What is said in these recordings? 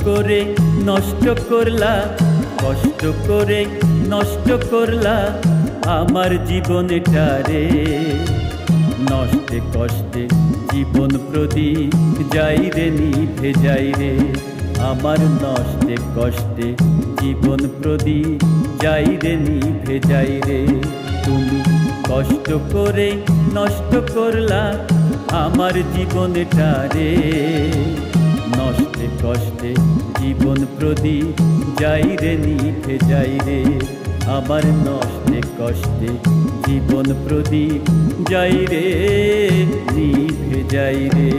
করে নষ্ট করলা, কষ্ট করে নষ্ট করলা আমার জীবনটারে। নষ্টে কষ্টে জীবন প্রদীপ যাই রে নিভে যাই রে, আমার নষ্টে কষ্টে জীবন প্রদীপ যাই রে নিভে যাই রে। তুমি কষ্ট করে নষ্ট করলা আমার জীবনটারে। নষ্টে কষ্টে জীবন প্রদীপ যাই রে নিভে যাই রে, আমার নষ্টে কষ্টে জীবন প্রদীপ যাই রে নিভে যাই রে।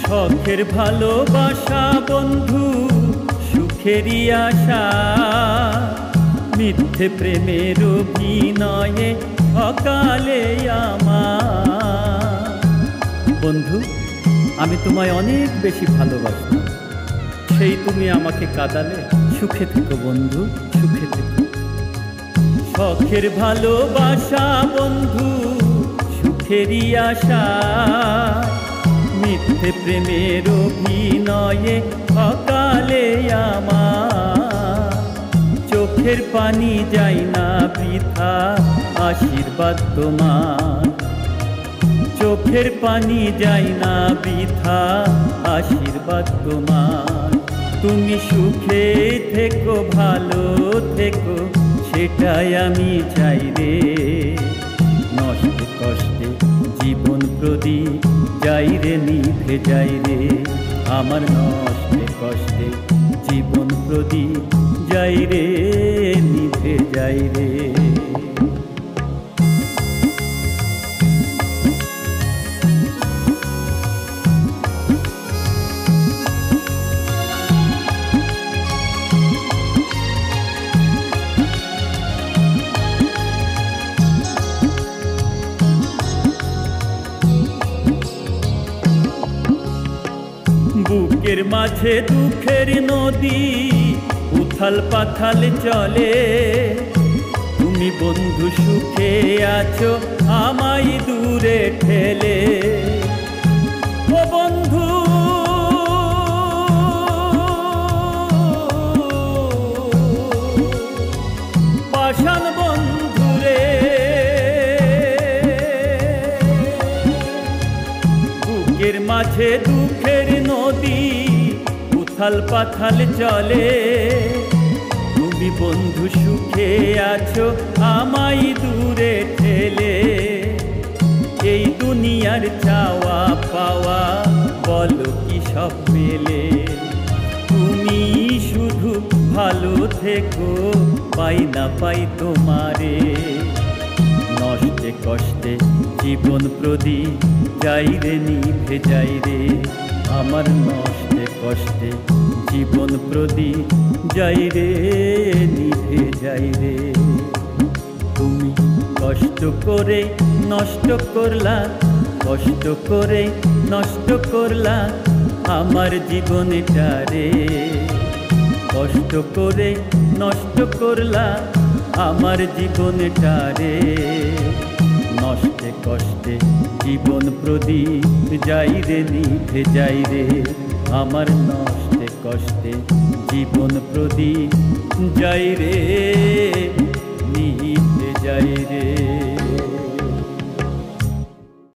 শখের ভালোবাসা বন্ধু সুখেরই আশা, মিথ্যে প্রেমের অভিনয়ে ঠকালে আমার। বন্ধু, আমি তোমায় অনেক বেশি ভালোবাসতাম, সেই তুমি আমাকে কাঁদালে। সুখে থেকো বন্ধু, সুখে থেকো। শখের ভালোবাসা বন্ধু সুখেরই আশা, মিথ্যে প্রেমের অভিনয়ে ঠকালে আমার। চোখের পানি যায় না বৃথা, আশীর্বাদ তোমার। চোখের পানি যায় না বৃথা, আশীর্বাদ তোমার। তুমি সুখে থেকো, ভালো থেকো, সেটাই আমি চাই রে। নষ্টে কষ্টে জীবন প্রদীপ যাই রে নিভে যাই রে, আমার নষ্টে কষ্টে জীবন প্রদীপ যাই রে নিভে যাই রে। বুকের মাঝে দুঃখের নদী উথাল পাথাল চলে, তুমি বন্ধু সুখে আছো আমায় দূরে ঠেলে। ও বন্ধু, পাষাণ বন্ধুরে, বুকের মাঝে দুঃখের নদী উথাল পাথাল চলে, তুমি বন্ধু সুখে আছো আমায় দূরে ঠেলে। এই দুনিয়ার চাওয়া পাওয়া বলো কি সব মেলে, তুমি শুধু ভালো থেকো, পাই না পাই তোমারে। নষ্টে কষ্টে জীবন প্রদীপ যাই রে নিভে যাই রে, আমার নষ্টে কষ্টে জীবন প্রদীপ যাই রে নিভে যাই রে। তুমি কষ্ট করে নষ্ট করলা, কষ্ট করে নষ্ট করলা আমার জীবনটারে। কষ্ট করে নষ্ট করলা আমার জীবনটারে। নষ্টে কষ্টে জীবন প্রদীপ যাই রে নিভে যাই রে, আমার নষ্টে কষ্টে জীবন প্রদীপ যাই রে নিভে যাই রে।